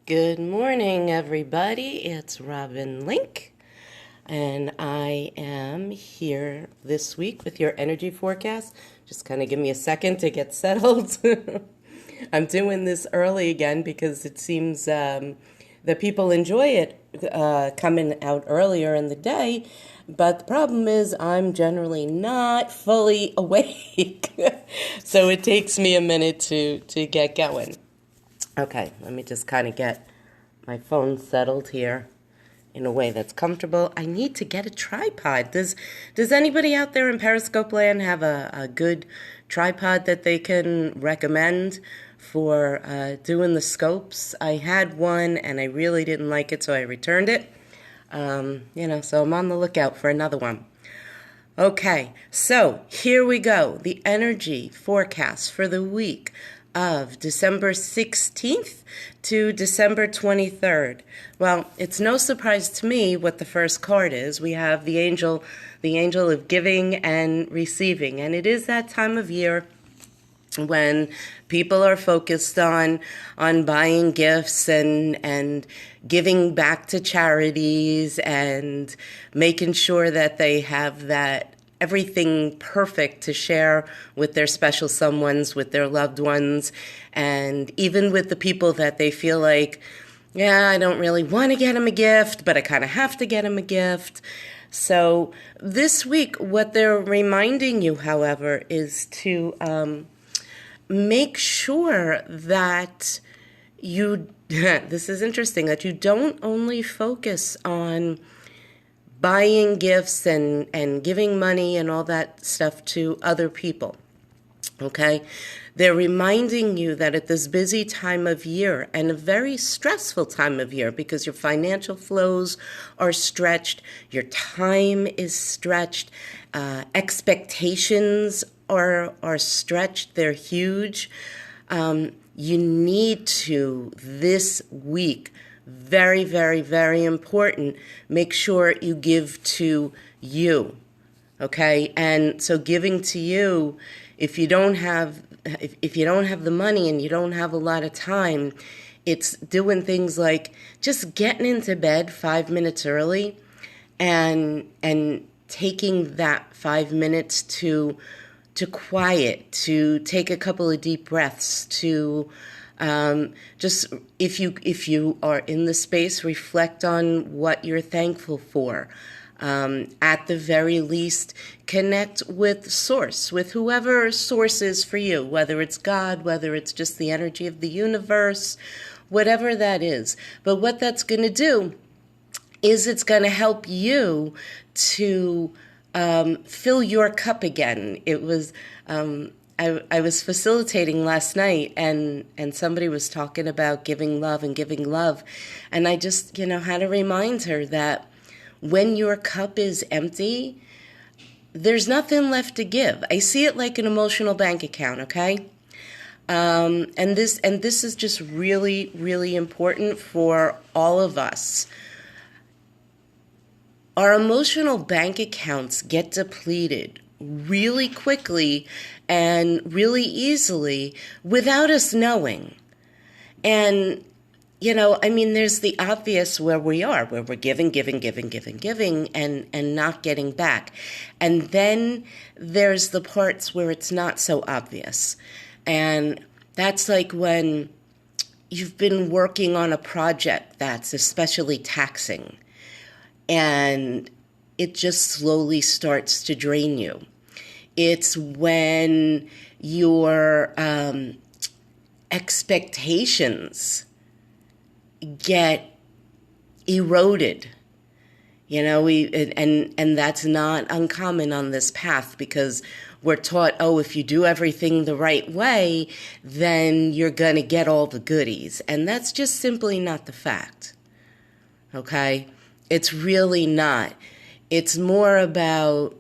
Good morning, everybody. It's Robin Link, and I am here this week with your energy forecast. Just kind of give me a second to get settled. I'm doing this early again because it seems that people enjoy it coming out earlier in the day. But the problem is, I'm generally not fully awake. So it takes me a minute to get going. Okay, let me just kind of get my phone settled here in a way that's comfortable. I need to get a tripod. Does anybody out there in Periscope land have a good tripod that they can recommend for doing the scopes? I had one and I really didn't like it, so I returned it. So I'm on the lookout for another one. Okay, so here we go. The energy forecast for the week of December 16th to December 23rd. Well, it's no surprise to me what the first card is. We have the angel of giving and receiving, and it is that time of year when people are focused on buying gifts and giving back to charities and making sure that they have that everything perfect to share with their special someones, with their loved ones, and even with the people that they feel like, yeah, I don't really want to get them a gift, but I kind of have to get them a gift. So this week, what they're reminding you, however, is to make sure that you, this is interesting, that you don't only focus on buying gifts and giving money and all that stuff to other people, okay? They're reminding you that at this busy time of year and a very stressful time of year because your financial flows are stretched, your time is stretched, expectations are stretched, they're huge. You need to, this week, very, very, very important, make sure you give to you, okay? And so giving to you, if you don't have the money and you don't have a lot of time, it's doing things like just getting into bed 5 minutes early and taking that 5 minutes to quiet, to take a couple of deep breaths, to just if you are in the space, reflect on what you're thankful for. At the very least, connect with source, with whoever source is for you, whether it's God, whether it's just the energy of the universe, whatever that is. But what that's going to do is it's going to help you to fill your cup again. It was I was facilitating last night, and somebody was talking about giving love, and I just had to remind her that when your cup is empty, there's nothing left to give. I see it like an emotional bank account, okay? And this is just really, really important for all of us. Our emotional bank accounts get depleted really quickly and really easily without us knowing. And, there's the obvious where we're giving, and not getting back. And then there's the parts where it's not so obvious. And that's like when you've been working on a project that's especially taxing, and it just slowly starts to drain you. It's when your expectations get eroded. And that's not uncommon on this path because we're taught, if you do everything the right way, then you're going to get all the goodies. And that's just simply not the fact. Okay? It's really not. It's more about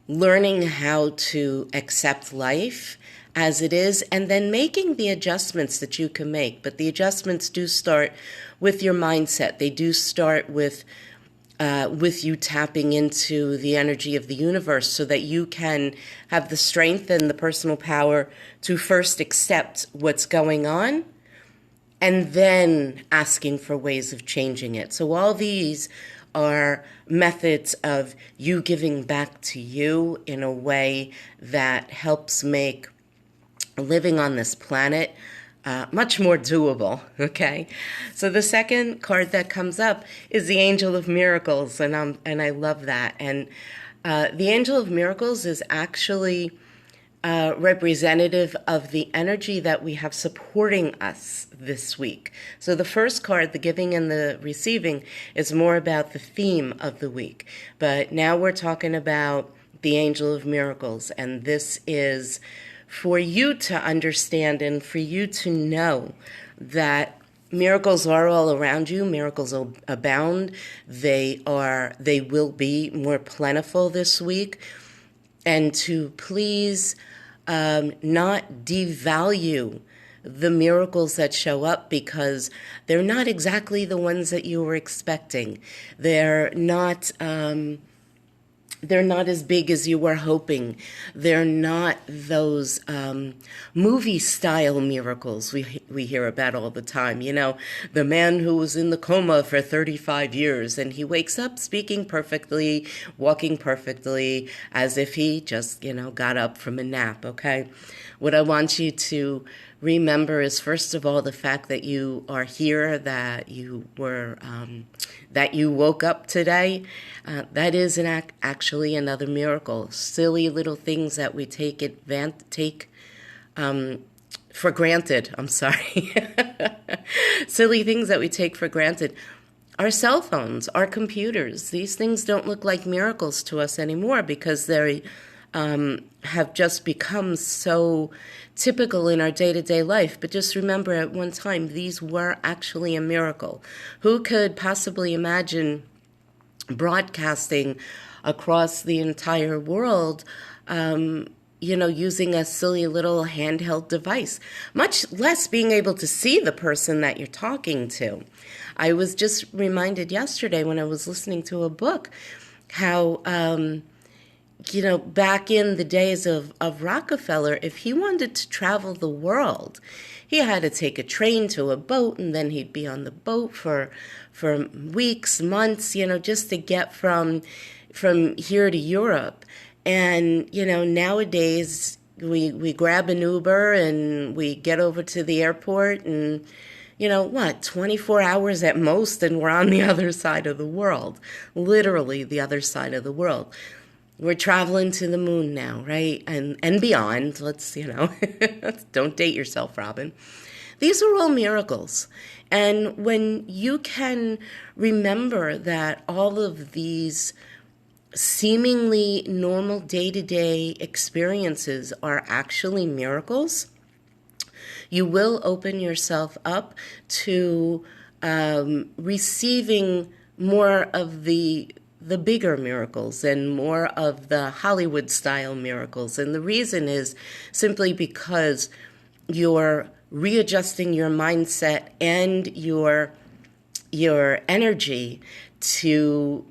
learning how to accept life as it is and then making the adjustments that you can make. But the adjustments do start with your mindset. They do start with you tapping into the energy of the universe so that you can have the strength and the personal power to first accept what's going on and then asking for ways of changing it. So all these are methods of you giving back to you in a way that helps make living on this planet much more doable, okay? So the second card that comes up is the Angel of Miracles, and I love that. And the Angel of Miracles is actually representative of the energy that we have supporting us this week. So the first card, the giving and the receiving, is more about the theme of the week. But now we're talking about the Angel of Miracles, and this is for you to understand and for you to know that miracles are all around you. Miracles abound. They will be more plentiful this week. And to please not devalue the miracles that show up, because they're not exactly the ones that you were expecting. They're not as big as you were hoping. They're not those movie-style miracles we hear about all the time. You know, the man who was in the coma for 35 years, and he wakes up speaking perfectly, walking perfectly, as if he just, got up from a nap, okay? What I want you to remember is, first of all, the fact that you are here, that you were, that you woke up today. That is actually another miracle. Silly little things that we take for granted. I'm sorry. Silly things that we take for granted. Our cell phones, our computers, these things don't look like miracles to us anymore because they have just become so typical in our day-to-day life. But just remember, at one time, these were actually a miracle. Who could possibly imagine broadcasting across the entire world, using a silly little handheld device, much less being able to see the person that you're talking to? I was just reminded yesterday when I was listening to a book how back in the days of Rockefeller, if he wanted to travel the world, he had to take a train to a boat, and then he'd be on the boat for weeks, months, just to get from here to Europe. And, nowadays we grab an Uber and we get over to the airport and, 24 hours at most, and we're on the other side of the world, literally the other side of the world. We're traveling to the moon now, right? And beyond. Let's, don't date yourself, Robin. These are all miracles. And when you can remember that all of these seemingly normal day-to-day experiences are actually miracles, you will open yourself up to receiving more of the bigger miracles and more of the Hollywood-style miracles. And the reason is simply because you're readjusting your mindset and your energy to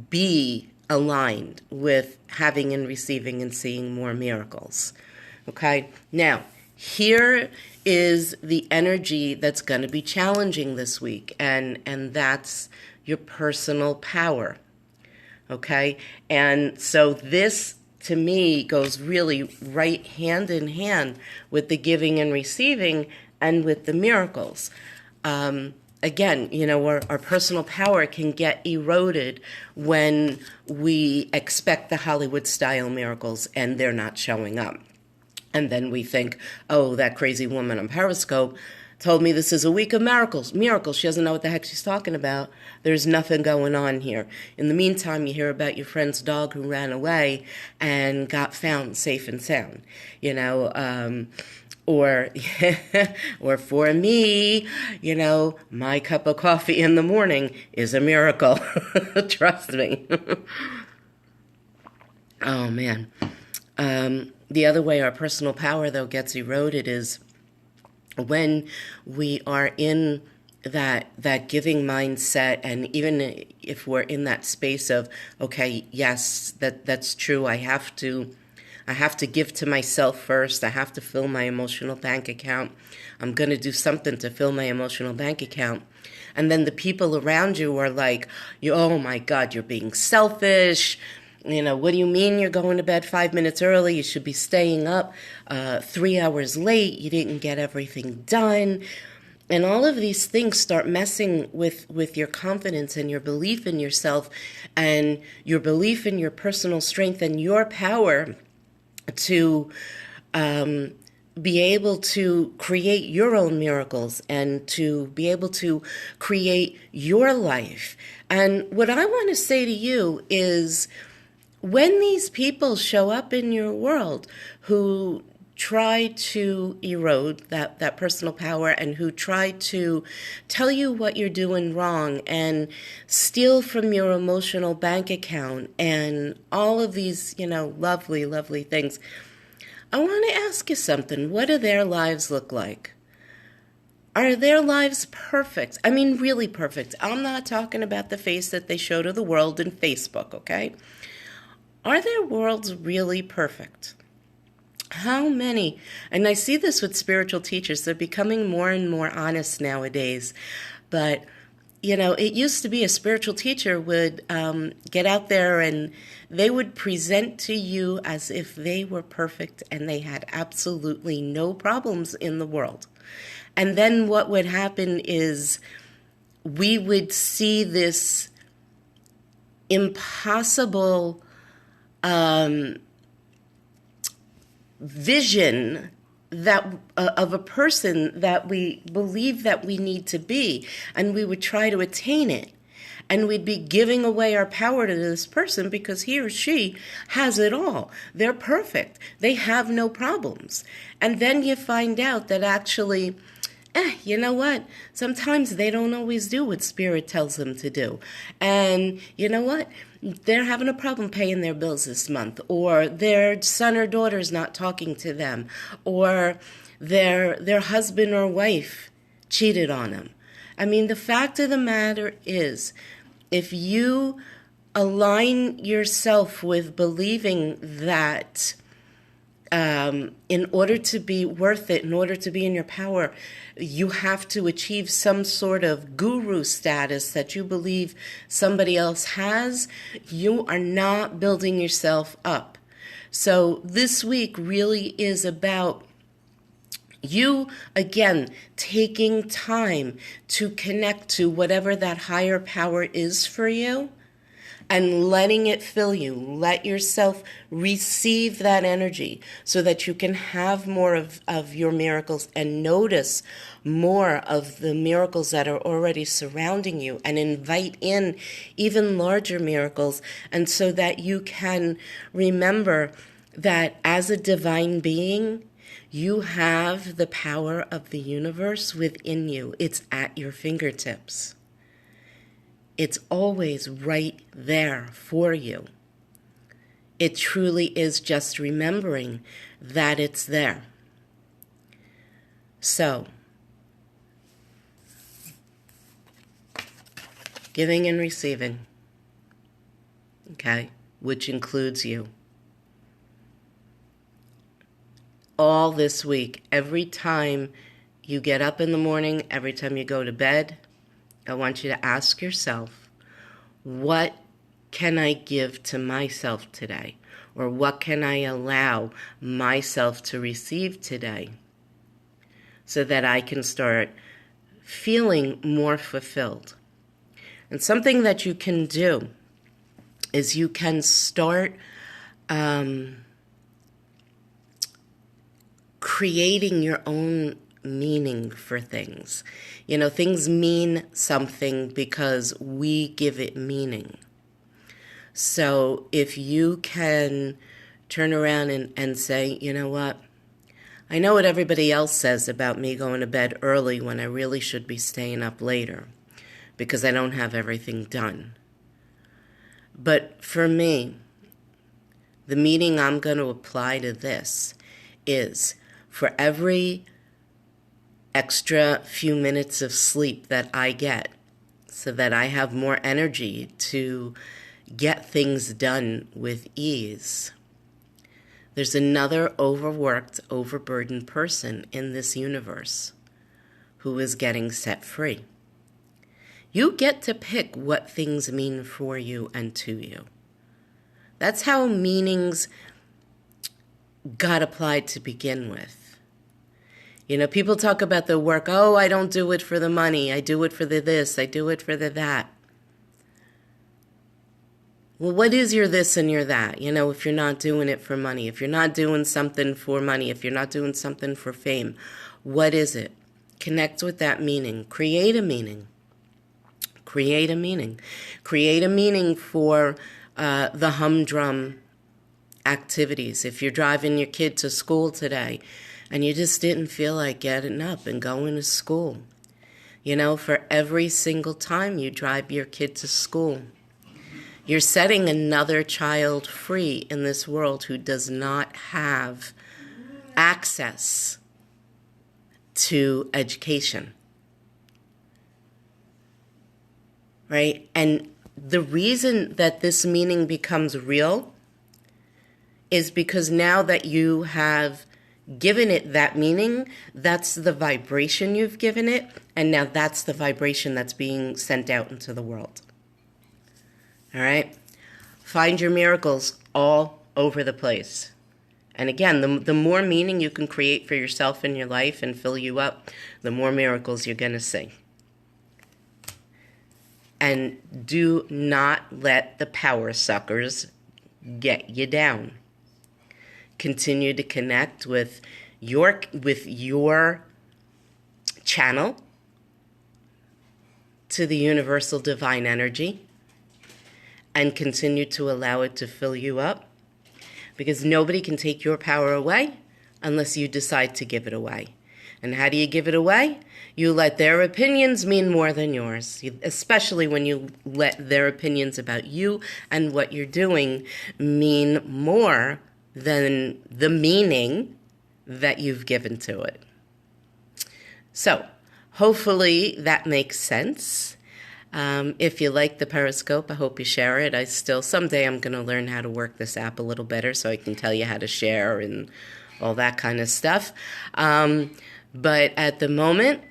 be aligned with having and receiving and seeing more miracles. Okay? Now, here is the energy that's going to be challenging this week, and that's your personal power. Okay? And so this, to me, goes really right hand in hand with the giving and receiving and with the miracles. Again, our personal power can get eroded when we expect the Hollywood-style miracles and they're not showing up. And then we think, oh, that crazy woman on Periscope told me this is a week of miracles. She doesn't know what the heck she's talking about. There's nothing going on here. In the meantime, you hear about your friend's dog who ran away and got found safe and sound, or for me, my cup of coffee in the morning is a miracle. Trust me. Oh, man. The other way our personal power, though, gets eroded is when we are in that giving mindset, and even if we're in that space of, okay, yes, that's true, I have to I have to give to myself first. I have to fill my emotional bank account. I'm going to do something to fill my emotional bank account. And then the people around you are like, oh my God, you're being selfish. What do you mean you're going to bed 5 minutes early? You should be staying up 3 hours late. You didn't get everything done. And all of these things start messing with your confidence and your belief in yourself and your belief in your personal strength and your power to be able to create your own miracles and to be able to create your life. And what I want to say to you is, when these people show up in your world who try to erode that personal power and who try to tell you what you're doing wrong and steal from your emotional bank account and all of these, lovely, lovely things, I want to ask you something. What do their lives look like? Are their lives perfect? I mean, really perfect. I'm not talking about the face that they show to the world in Facebook, okay? Are their worlds really perfect? How many? And I see this with spiritual teachers. They're becoming more and more honest nowadays. But, it used to be a spiritual teacher would get out there and they would present to you as if they were perfect and they had absolutely no problems in the world. And then what would happen is we would see this impossible vision that of a person that we believe that we need to be, and we would try to attain it, and we'd be giving away our power to this person because he or she has it all. They're perfect. They have no problems. And then you find out that actually, you know what? Sometimes they don't always do what Spirit tells them to do. And you know what? They're having a problem paying their bills this month, or their son or daughter's not talking to them, or their husband or wife cheated on them. I mean, the fact of the matter is, if you align yourself with believing that in order to be worth it, in order to be in your power, you have to achieve some sort of guru status that you believe somebody else has, you are not building yourself up. So this week really is about you, again, taking time to connect to whatever that higher power is for you and letting it fill you. Let yourself receive that energy so that you can have more of your miracles and notice more of the miracles that are already surrounding you and invite in even larger miracles. And so that you can remember that as a divine being, you have the power of the universe within you. It's at your fingertips. It's always right there for you. It truly is just remembering that it's there. So, giving and receiving, okay, which includes you. All this week, every time you get up in the morning, every time you go to bed, I want you to ask yourself, what can I give to myself today? Or what can I allow myself to receive today so that I can start feeling more fulfilled? And something that you can do is you can start creating your own meaning for things. Things mean something because we give it meaning. So if you can turn around and say, you know what? I know what everybody else says about me going to bed early when I really should be staying up later because I don't have everything done. But for me, the meaning I'm going to apply to this is, for every extra few minutes of sleep that I get, so that I have more energy to get things done with ease, There's another overworked, overburdened person in this universe who is getting set free. You get to pick what things mean for you and to you. That's how meanings got applied to begin with. You know, people talk about the work, oh, I don't do it for the money, I do it for the this, I do it for the that. Well, what is your this and your that? You know, if you're not doing it for money, if you're not doing something for money, if you're not doing something for fame, what is it? Connect with that meaning. Create a meaning. Create a meaning. Create a meaning for the humdrum activities. If you're driving your kid to school today and you just didn't feel like getting up and going to school, you know, for every single time you drive your kid to school, you're setting another child free in this world who does not have access to education. Right? And the reason that this meaning becomes real is because now that you have given it that meaning, that's the vibration you've given it, and now that's the vibration that's being sent out into the world. All right? Find your miracles all over the place. And again, the more meaning you can create for yourself in your life and fill you up, the more miracles you're going to see. And do not let the power suckers get you down. Continue to connect with your channel to the universal divine energy and continue to allow it to fill you up, because nobody can take your power away unless you decide to give it away. And how do you give it away? You let their opinions mean more than yours, especially when you let their opinions about you and what you're doing mean more than the meaning that you've given to it. So, hopefully that makes sense. If you like the Periscope, I hope you share it. Someday I'm going to learn how to work this app a little better so I can tell you how to share and all that kind of stuff. But at the moment,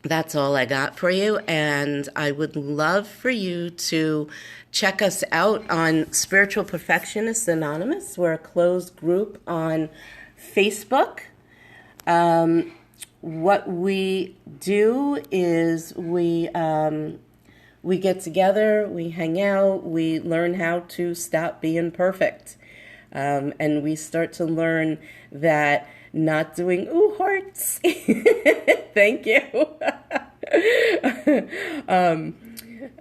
that's all I got for you. And I would love for you to check us out on Spiritual Perfectionists Anonymous. We're a closed group on Facebook. What we do is we get together, we hang out, we learn how to stop being perfect. And we start to learn that not doing, ooh, hearts. Thank you.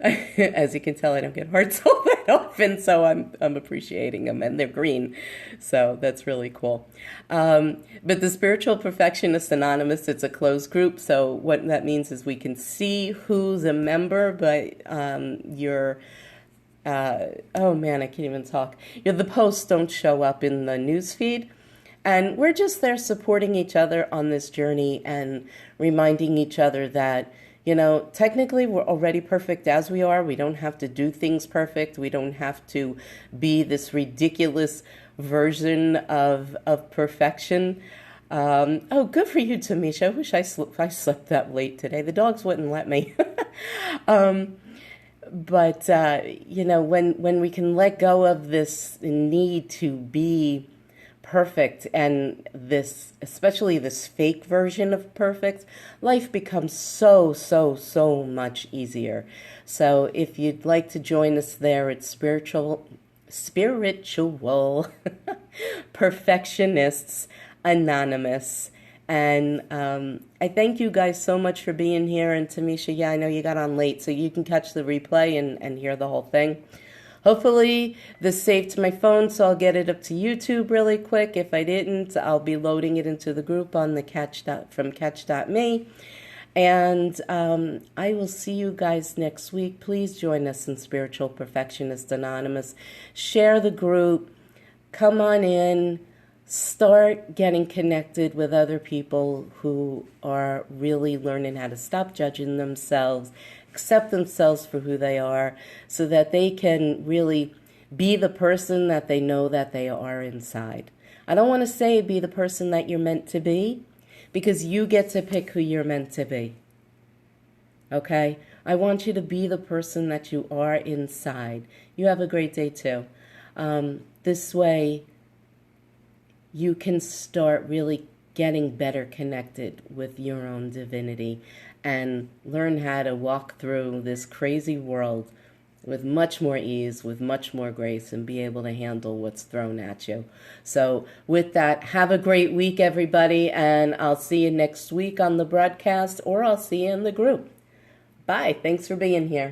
As you can tell, I don't get hearts all that often, so I'm appreciating them, and they're green, so that's really cool. But the Spiritual Perfectionist Anonymous, it's a closed group, so what that means is we can see who's a member, but oh man, I can't even talk. The posts don't show up in the news feed. And we're just there supporting each other on this journey and reminding each other that, you know, technically we're already perfect as we are. We don't have to do things perfect. We don't have to be this ridiculous version of perfection. Oh, good for you, Tamisha. I wish I slept that late today. The dogs wouldn't let me. But you know, when we can let go of this need to be perfect and especially this fake version of perfect, life becomes so much easier. So if you'd like to join us there, it's spiritual Perfectionists Anonymous. And I thank you guys so much for being here. And Tamisha, yeah, I know you got on late, so you can catch the replay and hear the whole thing. Hopefully this saved to my phone, so I'll get it up to YouTube really quick. If I didn't, I'll be loading it into the group on the Catch.me. And I will see you guys next week. Please join us in Spiritual Perfectionist Anonymous. Share the group. Come on in. Start getting connected with other people who are really learning how to stop judging themselves, accept themselves for who they are, so that they can really be the person that they know that they are inside. I don't want to say be the person that you're meant to be, because you get to pick who you're meant to be. Okay? I want you to be the person that you are inside. You have a great day too. This way, you can start really getting better connected with your own divinity and learn how to walk through this crazy world with much more ease, with much more grace, and be able to handle what's thrown at you. So with that, have a great week, everybody, and I'll see you next week on the broadcast, or I'll see you in the group. Bye. Thanks for being here.